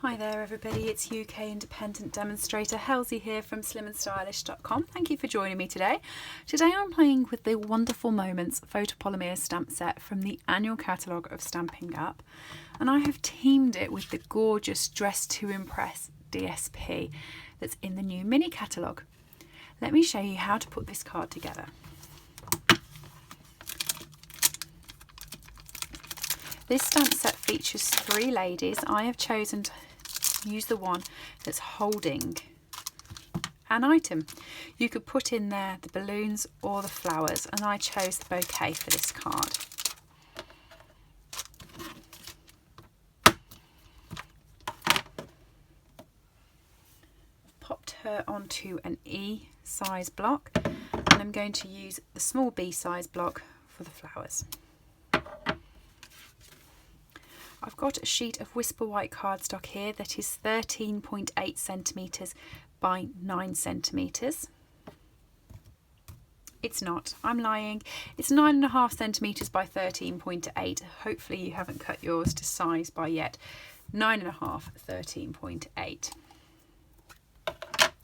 Hi there everybody, it's UK independent demonstrator Halsey here from slimandstylish.com. Thank you for joining me today. Today I'm playing with the wonderful Moments photopolymer stamp set from the annual catalogue of Stampin' Up, and I have teamed it with the gorgeous Dress to Impress DSP that's in the new mini catalogue. Let me show you how to put this card together. This stamp set features 3 ladies. I have chosen to use the one that's holding an item. You could put in there the balloons or the flowers, and I chose the bouquet for this card. Popped her onto an E size block, and I'm going to use the small B size block for the flowers. I've got a sheet of Whisper White cardstock here that is 13.8 centimetres by 9 centimetres. It's not, I'm lying. It's 9.5 centimetres by 13.8. Hopefully you haven't cut yours to size by yet. 9.5, 13.8.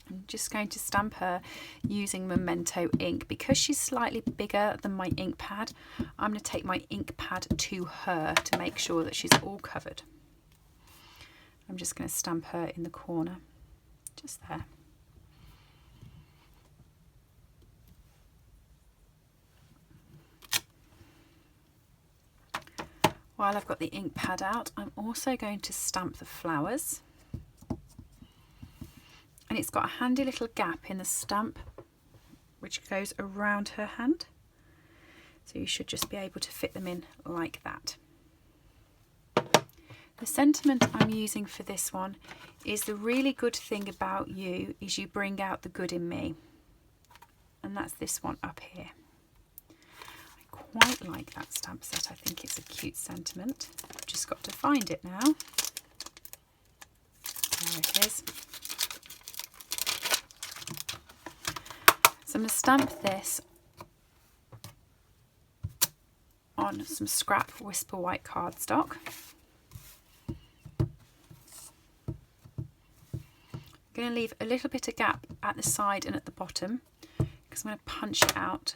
I'm just going to stamp her using Memento ink. Because she's slightly bigger than my ink pad, I'm going to take my ink pad to her to make sure that she's all covered. I'm just going to stamp her in the corner, just there. While I've got the ink pad out, I'm also going to stamp the flowers. And it's got a handy little gap in the stamp which goes around her hand, so you should just be able to fit them in like that. The sentiment I'm using for this one is the really good thing about you is you bring out the good in me, and that's this one up here. I quite like that stamp set. I think it's a cute sentiment. I've just got to find it now. There it is. So I'm going to stamp this on some scrap Whisper White cardstock. I'm going to leave a little bit of gap at the side and at the bottom because I'm going to punch it out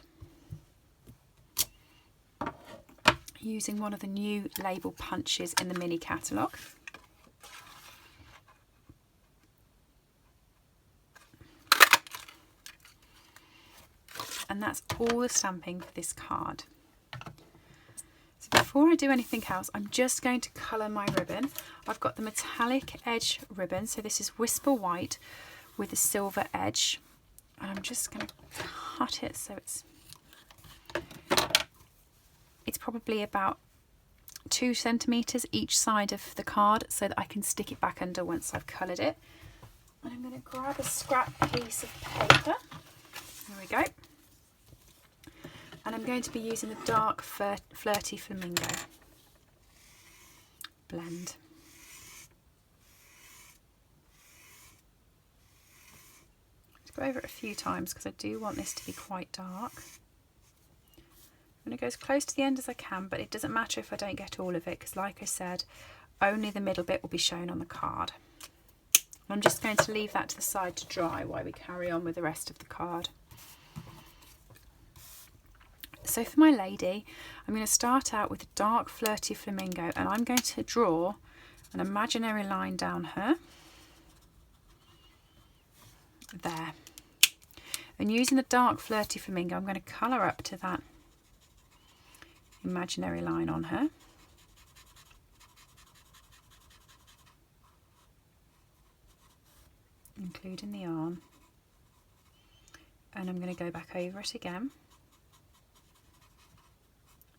using one of the new label punches in the mini catalogue. And that's all the stamping for this card. So before I do anything else, I'm just going to colour my ribbon. I've got the metallic edge ribbon, so this is Whisper White with a silver edge. And I'm just going to cut it so it's probably about 2 centimetres each side of the card so that I can stick it back under once I've coloured it. And I'm going to grab a scrap piece of paper. There we go. And I'm going to be using the dark Flirty Flamingo blend. Let's go over it a few times because I do want this to be quite dark. I'm going to go as close to the end as I can, but it doesn't matter if I don't get all of it because, like I said, only the middle bit will be shown on the card. I'm just going to leave that to the side to dry while we carry on with the rest of the card. So for my lady, I'm going to start out with a dark Flirty Flamingo, and I'm going to draw an imaginary line down her. There. And using the dark Flirty Flamingo, I'm going to colour up to that imaginary line on her. Including the arm. And I'm going to go back over it again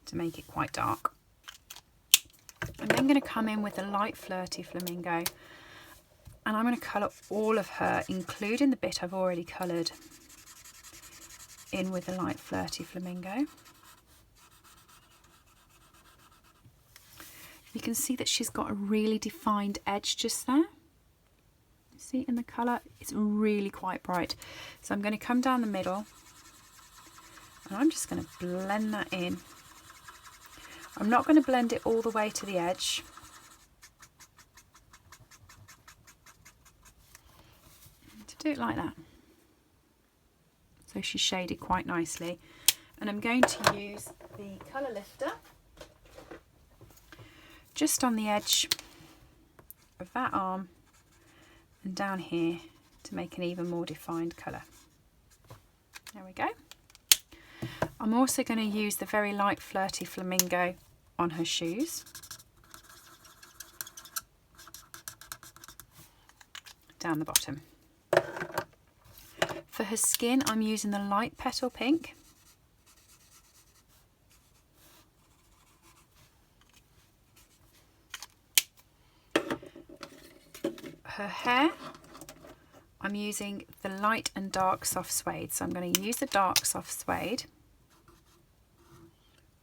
to make it quite dark. I'm then going to come in with a light Flirty Flamingo, and I'm going to colour all of her, including the bit I've already coloured, in with the light Flirty Flamingo. You can see that she's got a really defined edge just there. See in the colour, it's really quite bright. So I'm going to come down the middle, and I'm just going to blend that in. I'm not going to blend it all the way to the edge. Do it like that. So she's shaded quite nicely. And I'm going to use the colour lifter just on the edge of that arm and down here to make an even more defined colour. There we go. I'm also going to use the very light Flirty Flamingo on her shoes. Down the bottom. For her skin, I'm using the light Petal Pink. Her hair, I'm using the light and dark soft suede. So I'm going to use the dark soft suede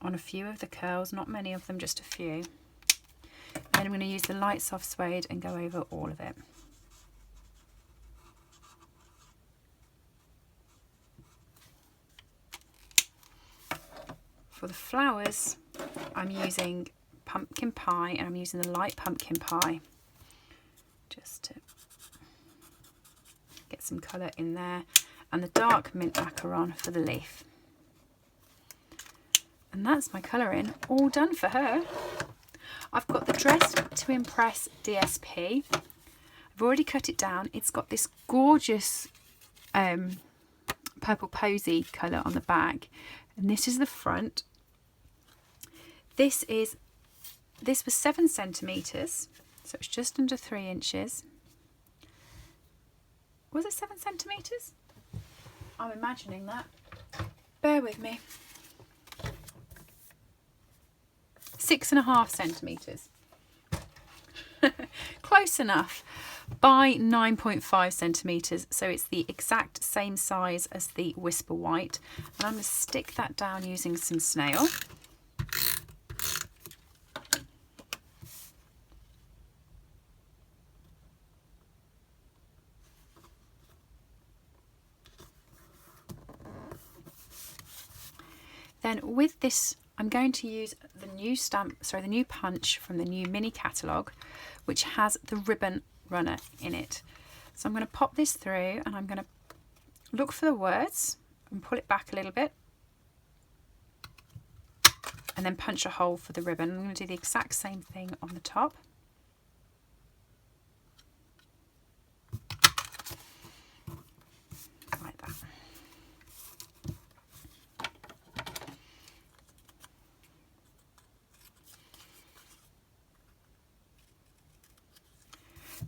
on a few of the curls, not many of them, just a few. Then I'm going to use the light soft suede and go over all of it. For the flowers, I'm using pumpkin pie, and I'm using the light pumpkin pie just to get some colour in there, and the dark mint macaron for the leaf. And that's my colouring all done for her. I've got the Dress to Impress DSP. I've already cut it down. It's got this gorgeous purple posy colour on the back, and this is the front. This was 7 centimetres, so it's just under 3 inches. Was it 7 centimetres? I'm imagining that. Bear with me. 6.5 centimetres. Close enough. By 9.5 centimetres, so it's the exact same size as the Whisper White. And I'm going to stick that down using some snail. Then with this, I'm going to use the new punch from the new mini catalogue, which has the ribbon runner in it. So I'm going to pop this through, and I'm going to look for the words and pull it back a little bit, and then punch a hole for the ribbon. I'm going to do the exact same thing on the top. Like that.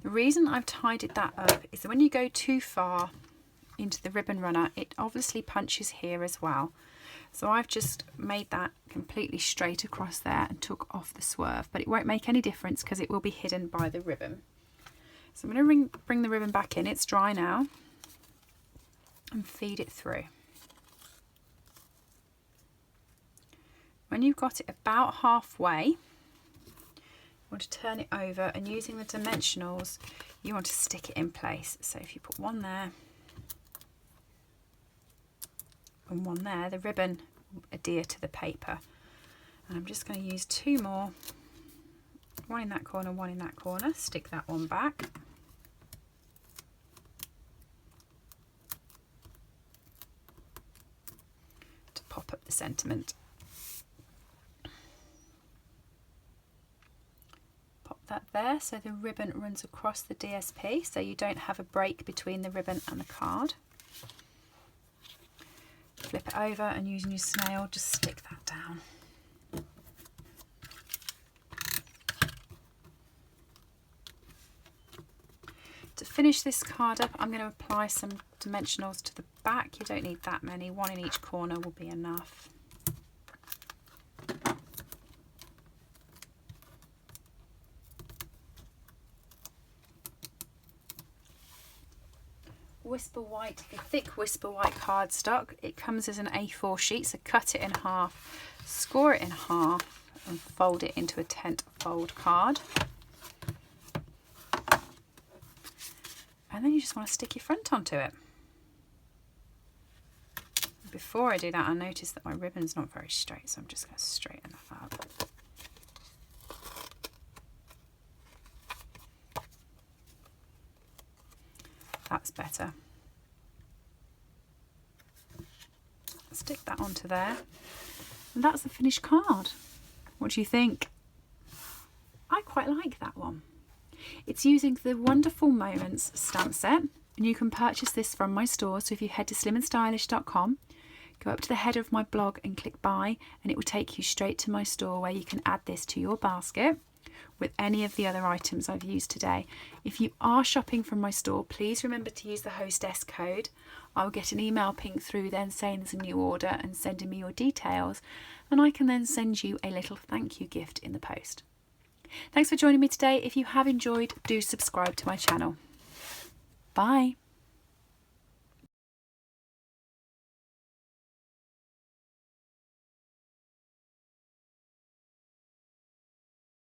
The reason I've tidied that up is that when you go too far into the ribbon runner, it obviously punches here as well. So I've just made that completely straight across there and took off the swerve, but it won't make any difference because it will be hidden by the ribbon. So I'm going to bring the ribbon back in. It's dry now, and feed it through. When you've got it about halfway, you want to turn it over, and using the dimensionals, you want to stick it in place. So if you put one there and one there, the ribbon will adhere to the paper. And I'm just going to use 2 more, one in that corner, one in that corner, stick that one back. To pop up the sentiment. That there, so the ribbon runs across the DSP, so you don't have a break between the ribbon and the card. Flip it over, and using your snail, just stick that down. To finish this card up, I'm going to apply some dimensionals to the back. You don't need that many, 1 in each corner will be enough. Whisper White, the thick Whisper White cardstock. It comes as an A4 sheet, so cut it in half, score it in half, and fold it into a tent fold card. And then you just want to stick your front onto it. Before I do that, I noticed that my ribbon's not very straight, so I'm just going to straighten that up. that's better. Stick that onto there. And that's the finished card. What do you think? I quite like that one. It's using the Wonderful Moments stamp set, and you can purchase this from my store. So if you head to slimandstylish.com, go up to the header of my blog and click buy, and it will take you straight to my store where you can add this to your basket with any of the other items I've used today. If you are shopping from my store, please remember to use the hostess code. I'll get an email ping through then saying there's a new order and sending me your details, and I can then send you a little thank you gift in the post. Thanks for joining me today. If you have enjoyed, do subscribe to my channel. Bye.